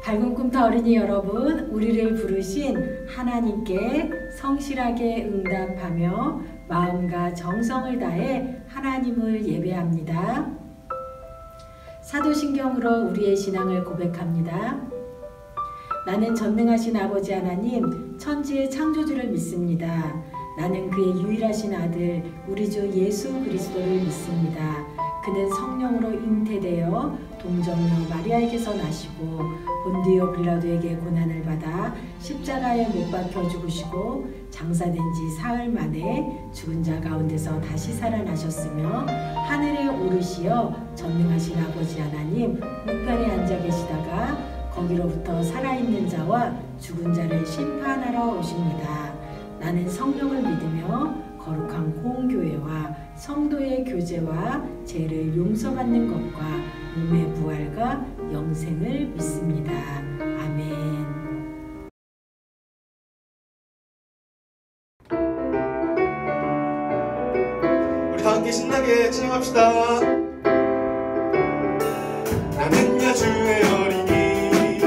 밝은 꿈터 어린이 여러분, 우리를 부르신 하나님께 성실하게 응답하며 마음과 정성을 다해 하나님을 예배합니다. 사도신경으로 우리의 신앙을 고백합니다. 나는 전능하신 아버지 하나님, 천지의 창조주를 믿습니다. 나는 그의 유일하신 아들, 우리 주 예수 그리스도를 믿습니다. 그는 성령으로 잉태되어 동정녀 마리아에게서 나시고 본디오 빌라도에게 고난을 받아 십자가에 못 박혀 죽으시고 장사된 지 사흘 만에 죽은 자 가운데서 다시 살아나셨으며 하늘에 오르시어 전능하신 아버지 하나님 우편에 앉아 계시다가 거기로부터 살아있는 자와 죽은 자를 심판하러 오십니다. 나는 성령을 믿으며 거룩한 공교회와 성도의 교제와 죄를 용서받는 것과 몸의 부활과 영생을 믿습니다. 아멘. 우리 다 함께 신나게 찬양합시다. 나는야 주의 어린이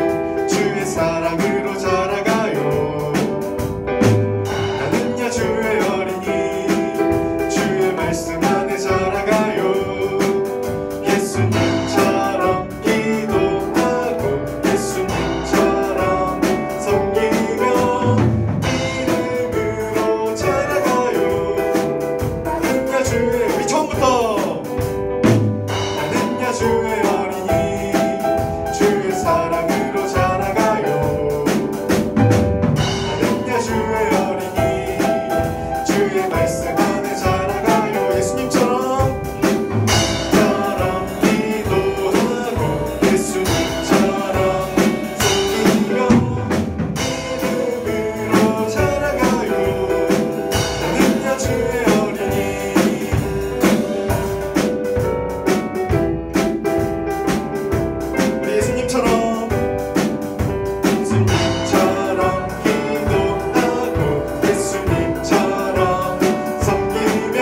주의 사랑으로 자라가요. 나는야 주의 어린이 주의 말씀 안에 자라가요. 예수님처럼 기도하고 예수님처럼 섬기며 이름으로 자라가요. 나는야 주의 우리 처음부터 나는야 주의 어린이 주의 사랑으로 자라가요. 나는야 주의 어린이 주의 말씀 안에 자라가요. 예수님처럼 기도하고 예수님처럼 섬기며 이름으로 자라가요. 나는야 주의 어린이 우리 예수님처럼 기도하고 예수님처럼 섬기며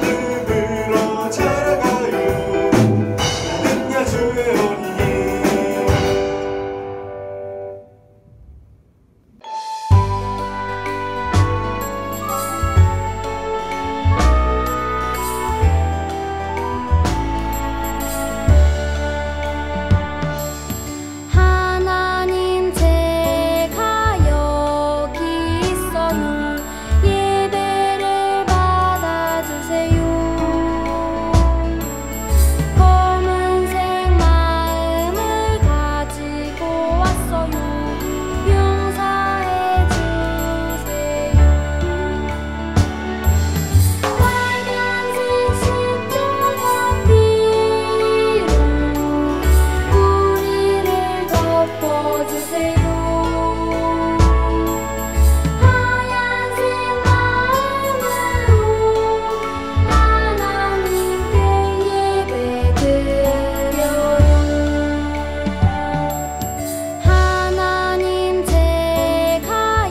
이름으로 자라가요. 나는야 주의 어린이 하나님 제가 여기 있어요. 예배를 받아주세요. 검은색 마음을 가지고 왔어요. 용서해 주세요. 빨간색 십자가 피로 우리를 덮어주세요. 하얀색 마음으로 하나님께 예배드려요. 하나님 제가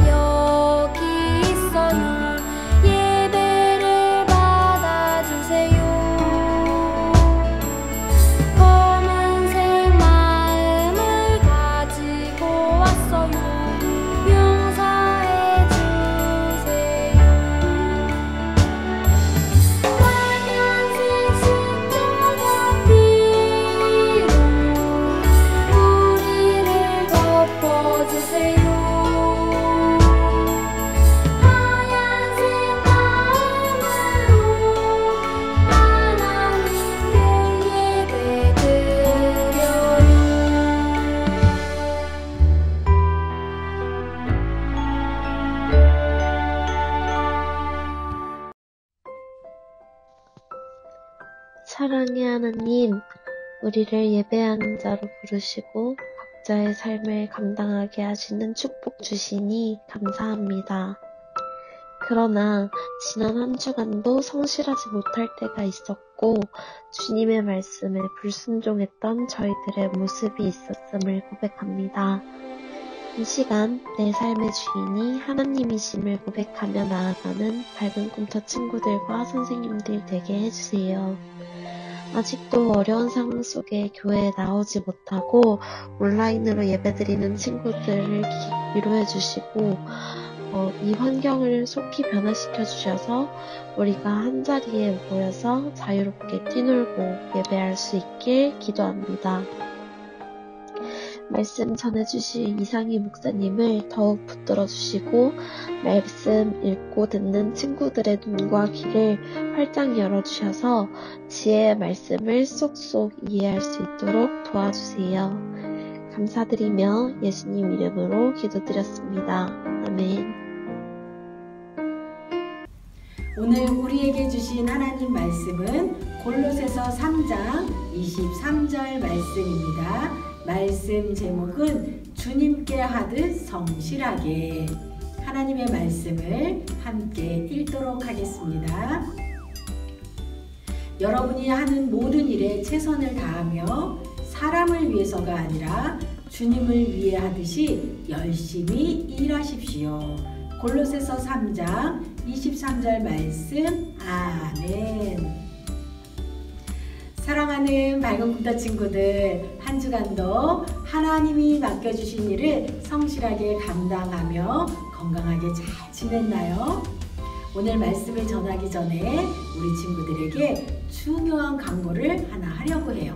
여기 있어요. 예배를 받아주세요. 검은색 마음을 가지고 왔어요. 용서해 주세요. 빨간색 십자가 피로 우리를 덮어주세요. 하얀색 마음으로 하나님께 예배드려요. 사랑의 하나님, 우리를 예배하는 자로 부르시고 각자의 삶을 감당하게 하시는 축복 주시니 감사합니다. 그러나 지난 한 주간도 성실하지 못할 때가 있었고 주님의 말씀에 불순종했던 저희들의 모습이 있었음을 고백합니다. 이 시간 내 삶의 주인이 하나님이심을 고백하며 나아가는 밝은 꿈터 친구들과 선생님들 되게 해주세요. 아직도 어려운 상황 속에 교회에 나오지 못하고 온라인으로 예배드리는 친구들을 위로해 주시고 이 환경을 속히 변화시켜 주셔서 우리가 한자리에 모여서 자유롭게 뛰놀고 예배할 수 있길 기도합니다. 말씀 전해주신 이상희 목사님을 더욱 붙들어 주시고 말씀 읽고 듣는 친구들의 눈과 귀를 활짝 열어주셔서 지혜의 말씀을 쏙쏙 이해할 수 있도록 도와주세요. 감사드리며 예수님 이름으로 기도드렸습니다. 아멘. 오늘 우리에게 주신 하나님 말씀은 골로새서 3장 23절 말씀입니다. 말씀 제목은 주님께 하듯 성실하게. 하나님의 말씀을 함께 읽도록 하겠습니다. 여러분이 하는 모든 일에 최선을 다하며 사람을 위해서가 아니라 주님을 위해 하듯이 열심히 일하십시오. 골로새서 3장 23절 말씀. 아멘. 사랑하는 밝은 꿈터 친구들, 한 주간도 하나님이 맡겨주신 일을 성실하게 감당하며 건강하게 잘 지냈나요? 오늘 말씀을 전하기 전에 우리 친구들에게 중요한 광고를 하나 하려고 해요.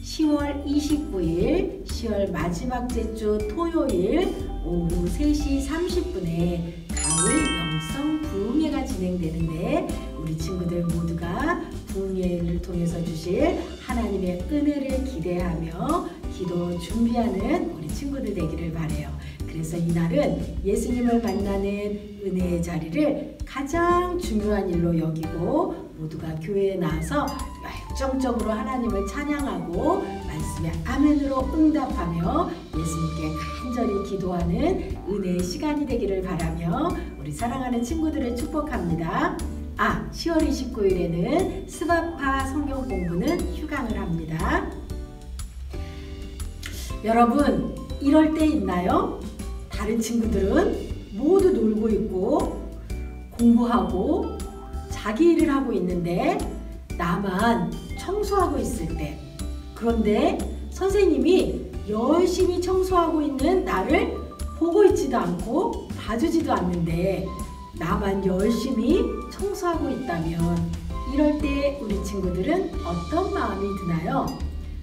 10월 29일 10월 마지막 주 토요일 오후 3시 30분에 가을 영성 부흥회가 진행되는데 우리 친구들 모두가 부흥회를 통해서 주실 하나님의 은혜를 기대하며 기도 준비하는 우리 친구들 되기를 바라요. 그래서 이날은 예수님을 만나는 은혜의 자리를 가장 중요한 일로 여기고 모두가 교회에 나와서 열정적으로 하나님을 찬양하고 말씀에 아멘으로 응답하며 예수님께 간절히 기도하는 은혜의 시간이 되기를 바라며 우리 사랑하는 친구들을 축복합니다. 10월 29일에는 스바파 성경 공부는 휴강을 합니다. 여러분, 이럴 때 있나요? 다른 친구들은 모두 놀고 있고 공부하고 자기 일을 하고 있는데 나만 청소하고 있을 때, 그런데 선생님이 열심히 청소하고 있는 나를 보고 있지도 않고 봐주지도 않는데 나만 열심히 청소하고 있다면 이럴 때 우리 친구들은 어떤 마음이 드나요?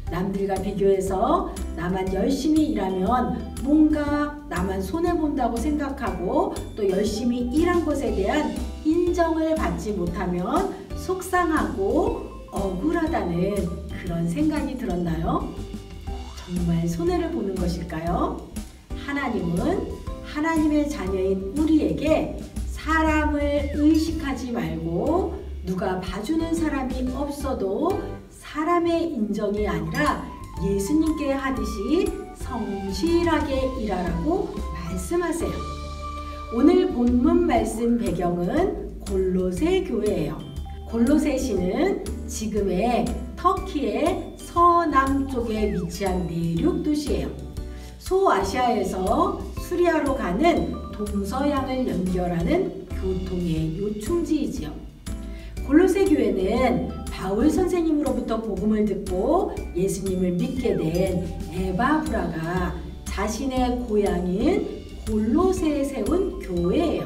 남들과 비교해서 나만 열심히 일하면 뭔가 나만 손해본다고 생각하고 또 열심히 일한 것에 대한 인정을 받지 못하면 속상하고 억울하다는 그런 생각이 들었나요? 정말 손해를 보는 것일까요? 하나님은 하나님의 자녀인 우리에게 사람을 의식하지 말고 누가 봐주는 사람이 없어도 사람의 인정이 아니라 예수님께 하듯이 성실하게 일하라고 말씀하세요. 오늘 본문 말씀 배경은 골로새 교회예요. 골로새시는 지금의 터키의 서남쪽에 위치한 내륙 도시예요. 소아시아에서 수리아로 가는 동서양을 연결하는 교통의 요충지이지요. 골로새 교회는 바울 선생님으로부터 복음을 듣고 예수님을 믿게 된 에바브라가 자신의 고향인 골로새에 세운 교회예요.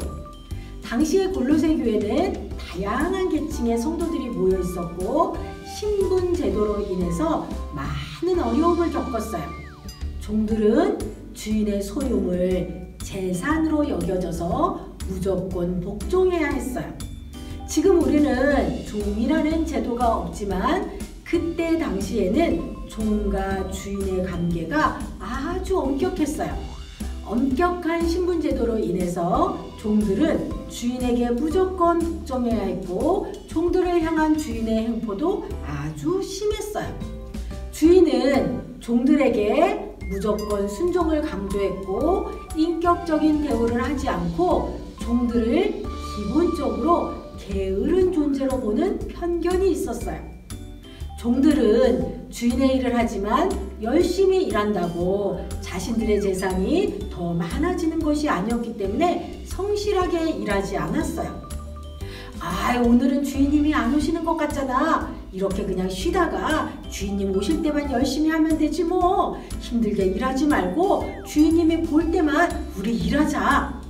당시의 골로새 교회는 다양한 계층의 성도들이 모여 있었고 신분 제도로 인해서 많은 어려움을 겪었어요. 종들은 주인의 소유물, 재산으로 여겨져서 무조건 복종해야 했어요. 지금 우리는 종이라는 제도가 없지만 그때 당시에는 종과 주인의 관계가 아주 엄격했어요. 엄격한 신분제도로 인해서 종들은 주인에게 무조건 복종해야 했고 종들을 향한 주인의 행포도 아주 심했어요. 주인은 종들에게 무조건 순종을 강조했고 인격적인 대우를 하지 않고 종들을 기본적으로 게으른 존재로 보는 편견이 있었어요. 종들은 주인의 일을 하지만 열심히 일한다고 자신들의 재산이 더 많아지는 것이 아니었기 때문에 성실하게 일하지 않았어요. 오늘은 주인님이 안 오시는 것 같잖아. 이렇게 그냥 쉬다가 주인님 오실 때만 열심히 하면 되지 뭐. 힘들게 일하지 말고 주인님이 볼 때만 우리 일하자.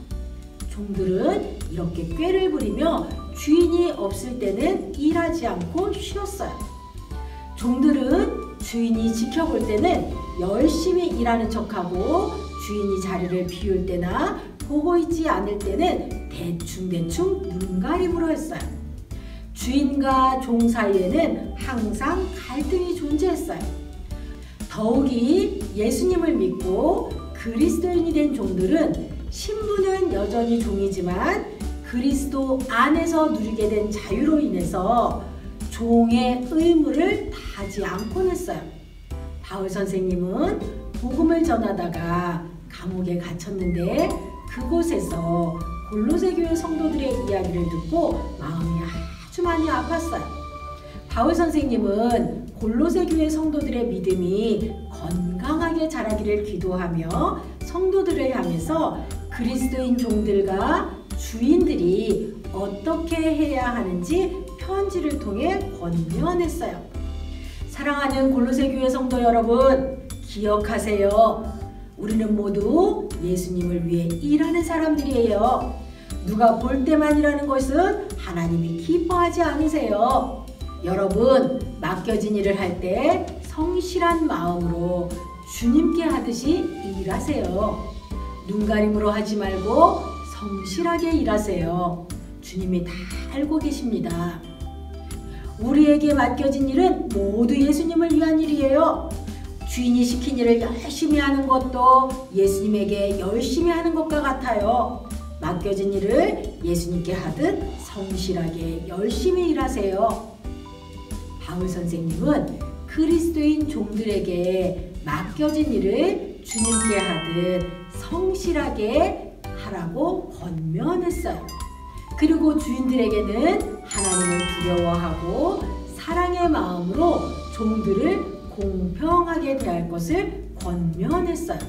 종들은 이렇게 꾀를 부리며 주인이 없을 때는 일하지 않고 쉬었어요. 종들은 주인이 지켜볼 때는 열심히 일하는 척하고 주인이 자리를 비울 때나 보고 있지 않을 때는 대충대충 눈가림으로 했어요. 주인과 종 사이에는 항상 갈등이 존재했어요. 더욱이 예수님을 믿고 그리스도인이 된 종들은 신분은 여전히 종이지만 그리스도 안에서 누리게 된 자유로 인해서 종의 의무를 다하지 않곤 했어요. 바울 선생님은 복음을 전하다가 감옥에 갇혔는데 그곳에서 골로새 교회 성도들의 이야기를 듣고 마음이 아주 많이 아팠어요. 바울 선생님은 골로새 교회 성도들의 믿음이 건강하게 자라기를 기도하며 성도들을 향해서 그리스도인 종들과 주인들이 어떻게 해야 하는지 편지를 통해 권면했어요. 사랑하는 골로새 교회 성도 여러분, 기억하세요. 우리는 모두 예수님을 위해 일하는 사람들이에요. 누가 볼 때만 일하는 것은 하나님이 기뻐하지 않으세요. 여러분, 맡겨진 일을 할 때 성실한 마음으로 주님께 하듯이 일하세요. 눈가림으로 하지 말고 성실하게 일하세요. 주님이 다 알고 계십니다. 우리에게 맡겨진 일은 모두 예수님을 위한 일이에요. 주인이 시킨 일을 열심히 하는 것도 예수님에게 열심히 하는 것과 같아요. 맡겨진 일을 예수님께 하듯 성실하게 열심히 일하세요. 바울 선생님은 그리스도인 종들에게 맡겨진 일을 주님께 하듯 성실하게 하라고 권면했어요. 그리고 주인들에게는 하나님을 두려워하고 사랑의 마음으로 종들을 공평하게 대할 것을 권면했어요.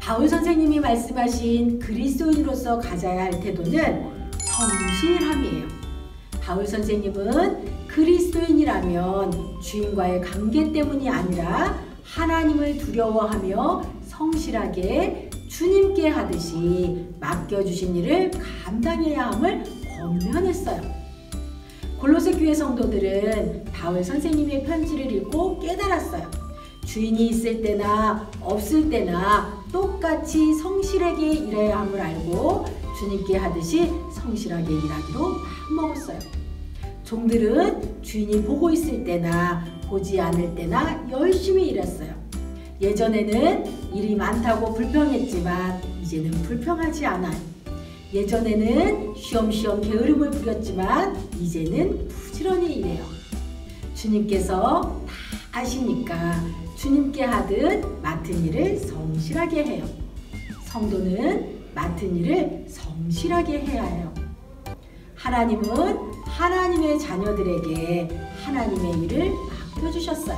바울 선생님이 말씀하신 그리스도인으로서 가져야 할 태도는 성실함이에요. 바울 선생님은 그리스도인이라면 주인과의 관계 때문이 아니라 하나님을 두려워하며 성실하게 주님께 하듯이 맡겨주신 일을 감당해야 함을 권면했어요. 골로새 교회 성도들은 바울 선생님의 편지를 읽고 깨달았어요. 주인이 있을 때나 없을 때나 똑같이 성실하게 일해야 함을 알고 주님께 하듯이 성실하게 일하기로 마음먹었어요. 종들은 주인이 보고 있을 때나 보지 않을 때나 열심히 일했어요. 예전에는 일이 많다고 불평했지만 이제는 불평하지 않아요. 예전에는 쉬엄쉬엄 게으름을 부렸지만 이제는 부지런히 일해요. 주님께서 다 아시니까 주님께 하듯 맡은 일을 성실하게 해요. 성도는 맡은 일을 성실하게 해야 해요. 하나님은 하나님의 자녀들에게 하나님의 일을 맡겨주셨어요.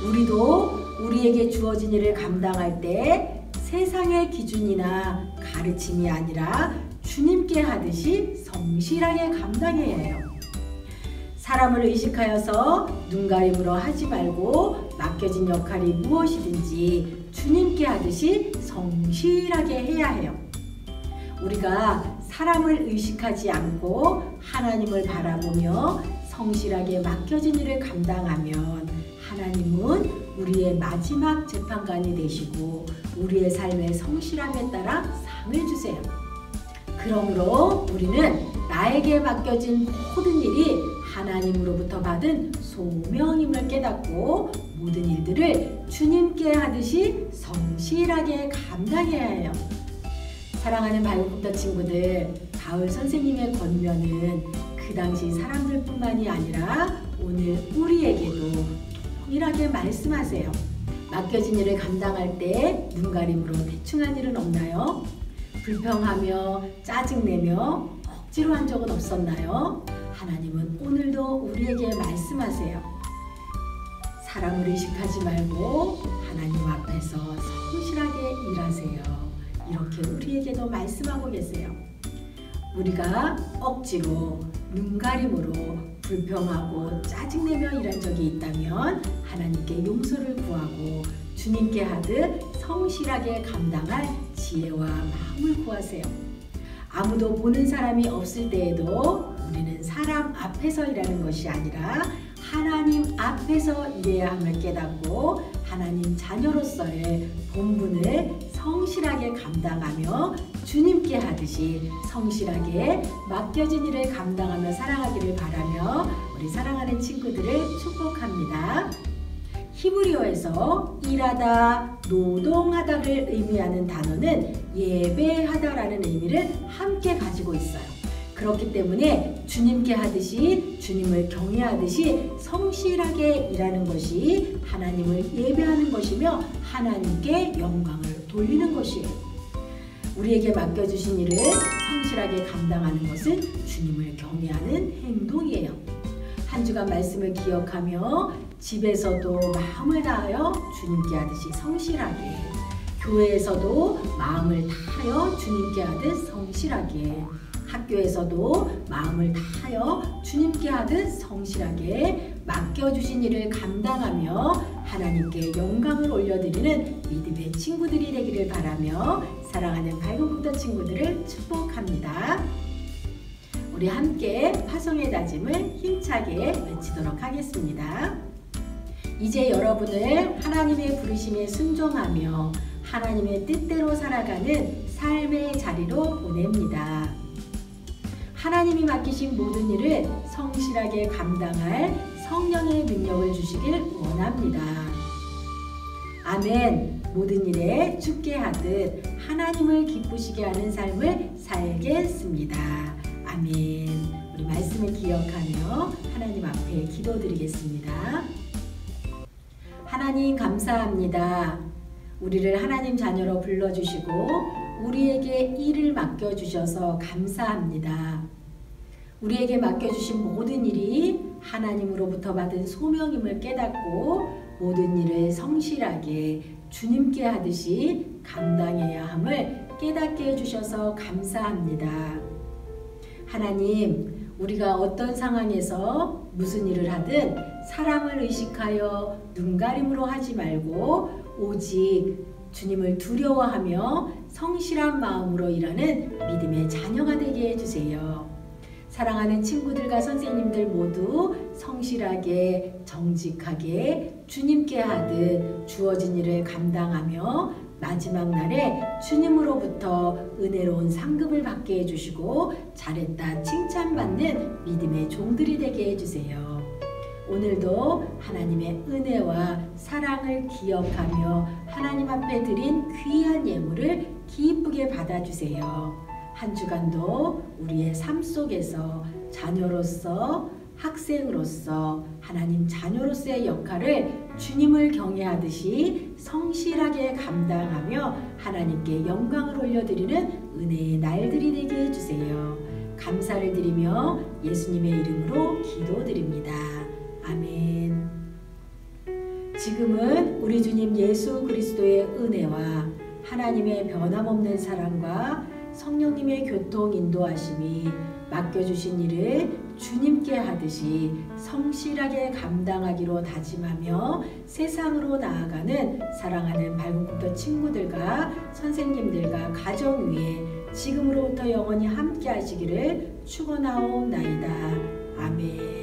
우리도 우리에게 주어진 일을 감당할 때 세상의 기준이나 가르침이 아니라 주님께 하듯이 성실하게 감당해야 해요. 사람을 의식하여서 눈가림으로 하지 말고 맡겨진 역할이 무엇이든지 주님께 하듯이 성실하게 해야 해요. 우리가 사람을 의식하지 않고 하나님을 바라보며 성실하게 맡겨진 일을 감당하면 하나님은 우리의 마지막 재판관이 되시고 우리의 삶의 성실함에 따라 상을 주세요. 그러므로 우리는 나에게 맡겨진 모든 일이 하나님으로부터 받은 소명임을 깨닫고 모든 일들을 주님께 하듯이 성실하게 감당해야 해요. 사랑하는 발굽터 친구들, 바울 선생님의 권면은 그 당시 사람들뿐만이 아니라 오늘 우리에게도 동일하게 말씀하세요. 맡겨진 일을 감당할 때 눈가림으로 대충한 일은 없나요? 불평하며 짜증내며 억지로 한 적은 없었나요? 하나님은 오늘도 우리에게 말씀하세요. 사람을 의식하지 말고 하나님 앞에서 성실하게 일하세요. 이렇게 우리에게도 말씀하고 계세요. 우리가 억지로 눈가림으로 불평하고 짜증내며 일한 적이 있다면 하나님께 용서를 구하고 주님께 하듯 성실하게 감당할 지혜와 마음을 구하세요. 아무도 보는 사람이 없을 때에도 우리는 사람 앞에서 일하는 것이 아니라 하나님 앞에서 일해야 함을 깨닫고 하나님 자녀로서의 본분을 성실하게 감당하며 주님께 하듯이 성실하게 맡겨진 일을 감당하며 살아가기를 바라며 우리 사랑하는 친구들을 축복합니다. 히브리어에서 일하다, 노동하다를 의미하는 단어는 예배하다라는 의미를 함께 가지고 있어요. 그렇기 때문에 주님께 하듯이 주님을 경외하듯이 성실하게 일하는 것이 하나님을 예배하는 것이며 하나님께 영광을 돌리는 것이에요. 우리에게 맡겨주신 일을 성실하게 감당하는 것은 주님을 경외하는 행동이에요. 한 주간 말씀을 기억하며 집에서도 마음을 다하여 주님께 하듯이 성실하게, 교회에서도 마음을 다하여 주님께 하듯 성실하게, 학교에서도 마음을 다하여 주님께 하듯 성실하게 맡겨주신 일을 감당하며 하나님께 영광을 올려드리는 믿음의 친구들이 되기를 바라며 사랑하는 밝은 꿈터 친구들을 축복합니다. 우리 함께 화성의 다짐을 힘차게 외치도록 하겠습니다. 이제 여러분을 하나님의 부르심에 순종하며 하나님의 뜻대로 살아가는 삶의 자리로 보냅니다. 하나님이 맡기신 모든 일을 성실하게 감당할 성령의 능력을 주시길 원합니다. 아멘. 모든 일에 주께 하듯 하나님을 기쁘시게 하는 삶을 살겠습니다. 아멘. 우리 말씀을 기억하며 하나님 앞에 기도드리겠습니다. 하나님 감사합니다. 우리를 하나님 자녀로 불러주시고 우리에게 일을 맡겨주셔서 감사합니다. 우리에게 맡겨주신 모든 일이 하나님으로부터 받은 소명임을 깨닫고 모든 일을 성실하게 주님께 하듯이 감당해야 함을 깨닫게 해주셔서 감사합니다. 하나님, 우리가 어떤 상황에서 무슨 일을 하든 사람을 의식하여 눈가림으로 하지 말고 오직 주님을 두려워하며 성실한 마음으로 일하는 믿음의 자녀가 되게 해주세요. 사랑하는 친구들과 선생님들 모두 성실하게 정직하게 주님께 하듯 주어진 일을 감당하며 마지막 날에 주님으로부터 은혜로운 상급을 받게 해주시고 잘했다 칭찬받는 믿음의 종들이 되게 해주세요. 오늘도 하나님의 은혜와 사랑을 기억하며 하나님 앞에 드린 귀한 예물을 기쁘게 받아주세요. 한 주간도 우리의 삶 속에서 자녀로서 학생으로서 하나님 자녀로서의 역할을 주님을 경외하듯이 성실하게 감당하며 하나님께 영광을 올려드리는 은혜의 날들이 되게 해주세요. 감사를 드리며 예수님의 이름으로 기도드립니다. 아멘. 지금은 우리 주님 예수 그리스도의 은혜와 하나님의 변함없는 사랑과 성령님의 교통 인도하심이 맡겨주신 일을 주님께 하듯이 성실하게 감당하기로 다짐하며 세상으로 나아가는 사랑하는 밝은 꿈터 친구들과 선생님들과 가정 위에 지금으로부터 영원히 함께 하시기를 축원하옵나이다. 아멘.